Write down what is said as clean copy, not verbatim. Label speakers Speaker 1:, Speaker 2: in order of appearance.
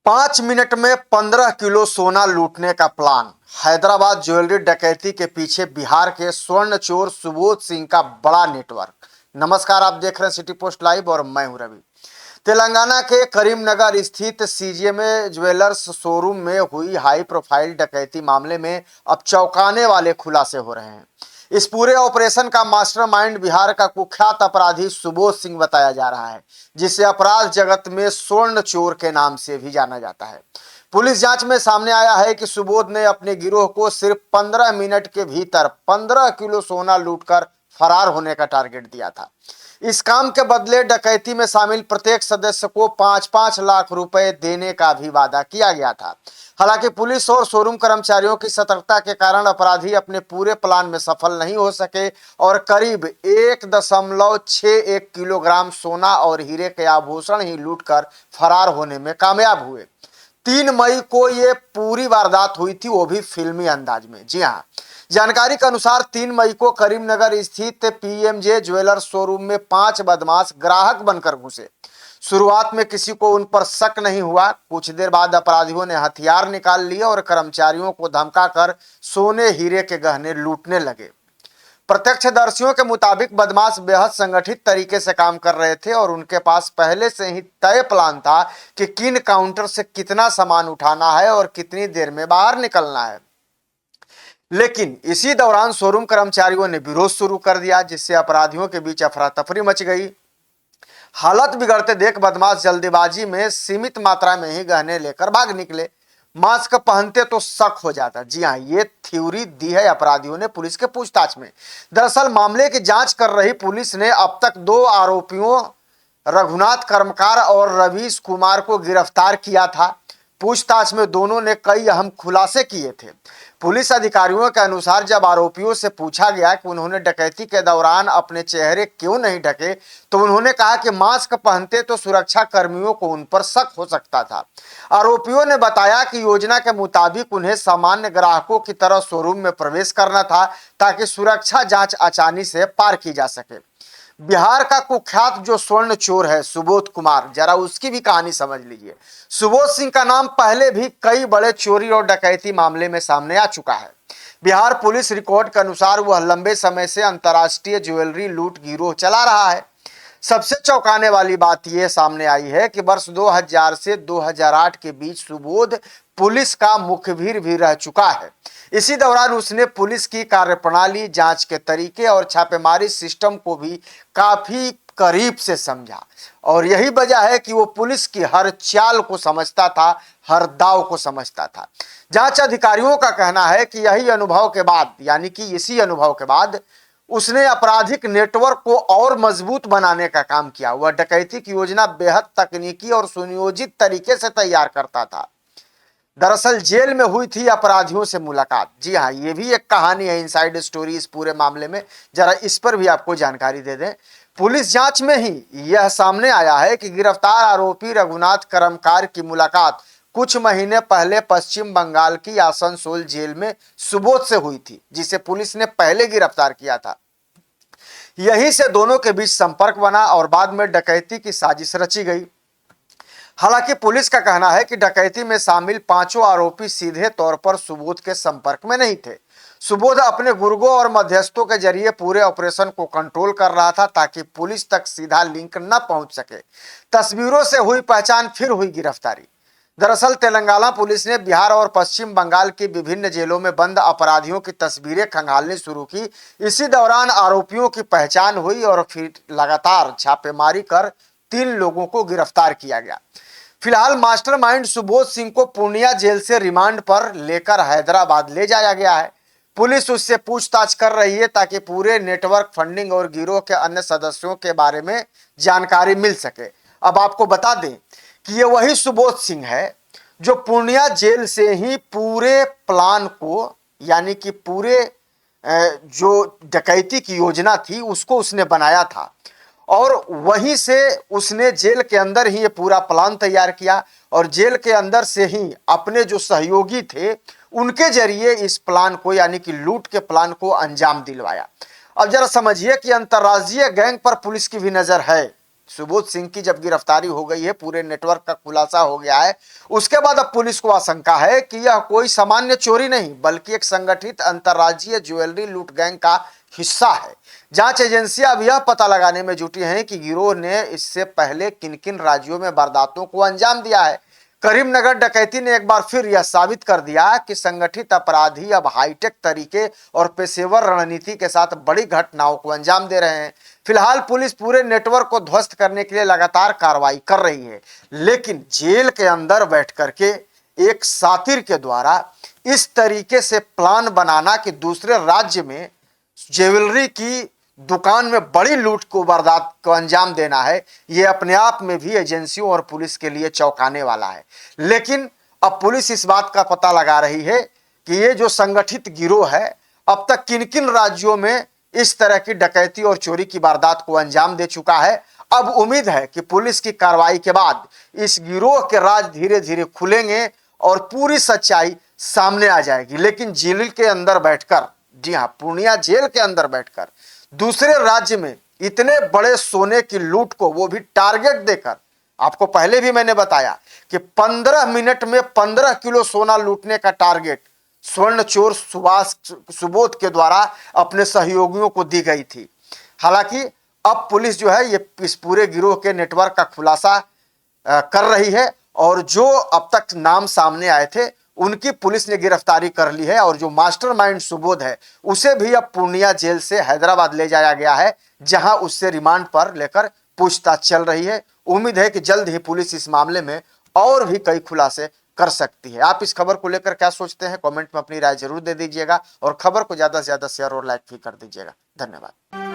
Speaker 1: 5 minute में 15 kilo सोना लूटने का प्लान। हैदराबाद ज्वेलरी डकैती के पीछे बिहार के स्वर्ण चोर सुबोध सिंह का बड़ा नेटवर्क। नमस्कार, आप देख रहे हैं सिटी पोस्ट लाइव और मैं हूं रवि। तेलंगाना के करीमनगर स्थित सीजीएमए ज्वेलर्स शोरूम में हुई हाई प्रोफाइल डकैती मामले में अब चौंकाने वाले खुलासे हो रहे हैं। इस पूरे ऑपरेशन का मास्टरमाइंड बिहार का कुख्यात अपराधी सुबोध सिंह बताया जा रहा है, जिसे अपराध जगत में स्वर्ण चोर के नाम से भी जाना जाता है। पुलिस जांच में सामने आया है कि सुबोध ने अपने गिरोह को सिर्फ 15 मिनट के भीतर 15 किलो सोना लूटकर फरार होने का टारगेट दिया था। इस काम के बदले डकैती में शामिल प्रत्येक सदस्य को 5-5 लाख रुपए देने का भी वादा किया गया था। हालांकि पुलिस और शोरूम कर्मचारियों की सतर्कता के कारण अपराधी अपने पूरे प्लान में सफल नहीं हो सके और करीब 1.61 किलोग्राम सोना और हीरे के आभूषण ही लूटकर फरार होने में कामयाब हुए। 3 मई को ये पूरी वारदात हुई थी, वो भी फिल्मी अंदाज में। जी हाँ, जानकारी के अनुसार 3 मई को करीमनगर स्थित पीएमजे ज्वेलर्स शोरूम में 5 बदमाश ग्राहक बनकर घुसे। शुरुआत में किसी को उन पर शक नहीं हुआ। कुछ देर बाद अपराधियों ने हथियार निकाल लिए और कर्मचारियों को धमकाकर सोने हीरे के गहने लूटने लगे। प्रत्यक्षदर्शियों के मुताबिक बदमाश बेहद संगठित तरीके से काम कर रहे थे और उनके पास पहले से ही तय प्लान था कि किन काउंटर से कितना सामान उठाना है और कितनी देर में बाहर निकलना है। लेकिन इसी दौरान शोरूम कर्मचारियों ने विरोध शुरू कर दिया, जिससे अपराधियों के बीच अफरा तफरी मच गई। हालत बिगड़ते देख बदमाश जल्दीबाजी में सीमित मात्रा में ही गहने लेकर भाग निकले। मास्क पहनते तो शक हो जाता। जी हाँ, ये थ्योरी दी है अपराधियों ने पुलिस के पूछताछ में। दरअसल मामले की जांच कर रही पुलिस ने अब तक 2 आरोपियों रघुनाथ कर्मकार और रवीश कुमार को गिरफ्तार किया था। पूछताछ में दोनों ने कई अहम खुलासे किए थे। पुलिस अधिकारियों के अनुसार जब आरोपियों से पूछा गया कि उन्होंने डकैती के दौरान अपने चेहरे क्यों नहीं ढके, तो उन्होंने कहा कि मास्क पहनते तो सुरक्षा कर्मियों को उन पर शक हो सकता था। आरोपियों ने बताया कि योजना के मुताबिक उन्हें सामान्य ग्राहकों की तरह शोरूम में प्रवेश करना था, ताकि सुरक्षा जांच आसानी से पार की जा सके। बिहार का कुख्यात जो स्वर्ण चोर है सुबोध कुमार, जरा उसकी भी कहानी समझ लीजिए। सुबोध सिंह का नाम पहले भी कई बड़े चोरी और डकैती मामले में सामने आ चुका है। बिहार पुलिस रिकॉर्ड के अनुसार वह लंबे समय से अंतर्राष्ट्रीय ज्वेलरी लूट गिरोह चला रहा है। सबसे चौंकाने वाली बात यह सामने आई है कि वर्ष 2000 से 2008 के बीच सुबोध पुलिस का मुखबिर भी रह चुका है। इसी दौरान उसने पुलिस की कार्यप्रणाली, जांच के तरीके और छापेमारी सिस्टम को भी काफी करीब से समझा और यही वजह है कि वो पुलिस की हर चाल को समझता था, हर दाव को समझता था। जांच अधिकारियों का कहना है कि यही अनुभव के बाद, यानी कि इसी अनुभव के बाद उसने आपराधिक नेटवर्क को और मजबूत बनाने का काम किया। वह डकैती की योजना बेहद तकनीकी और सुनियोजित तरीके से तैयार करता था। दरअसल जेल में हुई थी अपराधियों से मुलाकात। जी हाँ, ये भी एक कहानी है, इनसाइड स्टोरी इस पूरे मामले में। जरा इस पर भी आपको जानकारी दे दें। पुलिस जांच में ही यह सामने आया है कि गिरफ्तार आरोपी रघुनाथ कर्मकार की मुलाकात कुछ महीने पहले पश्चिम बंगाल की आसनसोल जेल में सुबोध से हुई थी, जिसे पुलिस ने पहले गिरफ्तार किया था। यहीं से दोनों के बीच संपर्क बना और बाद में डकैती की साजिश रची गई। हालांकि पुलिस का कहना है कि डकैती में शामिल 5 आरोपी सीधे तौर पर सुबोध के संपर्क में नहीं थे। सुबोध अपने गुर्गों और मध्यस्थों के जरिए पूरे ऑपरेशन को कंट्रोल कर रहा था, ताकि पुलिस तक सीधा लिंक न पहुंच सके। तस्वीरों से हुई पहचान, फिर हुई गिरफ्तारी। दरअसल तेलंगाना पुलिस ने बिहार और पश्चिम बंगाल की विभिन्न जेलों में बंद अपराधियों की तस्वीरें खंगालनी शुरू की। इसी दौरान आरोपियों की पहचान हुई और फिर लगातार छापेमारी कर 3 लोगों को गिरफ्तार किया गया। फिलहाल मास्टरमाइंड सुबोध सिंह को पूर्णिया जेल से रिमांड पर लेकर हैदराबाद ले जाया गया है। पुलिस उससे पूछताछ कर रही है, ताकि पूरे नेटवर्क, फंडिंग और गिरोह के अन्य सदस्यों के बारे में जानकारी मिल सके। अब आपको बता दें कि ये वही सुबोध सिंह है जो पूर्णिया जेल से ही पूरे प्लान को, यानी कि पूरे जो डकैती की योजना थी उसको उसने बनाया था और वहीं से उसने जेल के अंदर ही ये पूरा प्लान तैयार किया और जेल के अंदर से ही अपने जो सहयोगी थे उनके जरिए इस प्लान को, यानी कि लूट के प्लान को अंजाम दिलवाया। अब जरा समझिए कि अंतर्राज्यीय गैंग पर पुलिस की भी नजर है। सुबोध सिंह की जब गिरफ्तारी हो गई है, पूरे नेटवर्क का खुलासा हो गया है, उसके बाद अब पुलिस को आशंका है कि यह कोई सामान्य चोरी नहीं बल्कि एक संगठित अंतर्राज्यीय ज्वेलरी लूट गैंग का हिस्सा है। जांच एजेंसियां अब यह पता लगाने में जुटी हैं कि गिरोह ने इससे पहले किन किन राज्यों में वारदातों को अंजाम दिया है। करीमनगर डकैती ने एक बार फिर यह साबित कर दिया कि संगठित अपराधी अब हाईटेक तरीके और पेशेवर रणनीति के साथ बड़ी घटनाओं को अंजाम दे रहे हैं। फिलहाल पुलिस पूरे नेटवर्क को ध्वस्त करने के लिए लगातार कार्रवाई कर रही है, लेकिन जेल के अंदर बैठ करके एक सातिर के द्वारा इस तरीके से प्लान बनाना कि दूसरे राज्य में ज्वेलरी की दुकान में बड़ी लूट को वारदात को अंजाम देना है, यह अपने आप में भी एजेंसियों और पुलिस के लिए चौंकाने वाला है। लेकिन अब पुलिस इस बात का पता लगा रही है कि ये जो संगठित गिरोह है अब तक किन किन राज्यों में इस तरह की डकैती और चोरी की वारदात को अंजाम दे चुका है। अब उम्मीद है कि पुलिस की कार्रवाई के बाद इस गिरोह के राज धीरे धीरे खुलेंगे और पूरी सच्चाई सामने आ जाएगी। लेकिन जेल के अंदर बैठकर, जी हाँ, पूर्णिया जेल के अंदर बैठकर दूसरे राज्य में इतने बड़े सोने की लूट को, वो भी टारगेट देकर, आपको पहले भी मैंने बताया कि 15 मिनट में 15 किलो सोना लूटने का टारगेट स्वर्ण चोर सुबोध के द्वारा अपने सहयोगियों को दी गई थी। हालांकि अब पुलिस जो है ये इस पूरे गिरोह के नेटवर्क का खुलासा कर रही है और जो अब तक नाम सामने आए थे उनकी पुलिस ने गिरफ्तारी कर ली है और जो मास्टरमाइंड सुबोध है उसे भी अब पूर्णिया जेल से हैदराबाद ले जाया गया है, जहां उससे रिमांड पर लेकर पूछताछ चल रही है। उम्मीद है कि जल्द ही पुलिस इस मामले में और भी कई खुलासे कर सकती है। आप इस खबर को लेकर क्या सोचते हैं, कमेंट में अपनी राय जरूर दे दीजिएगा और खबर को ज्यादा से ज्यादा शेयर और लाइक भी कर दीजिएगा। धन्यवाद।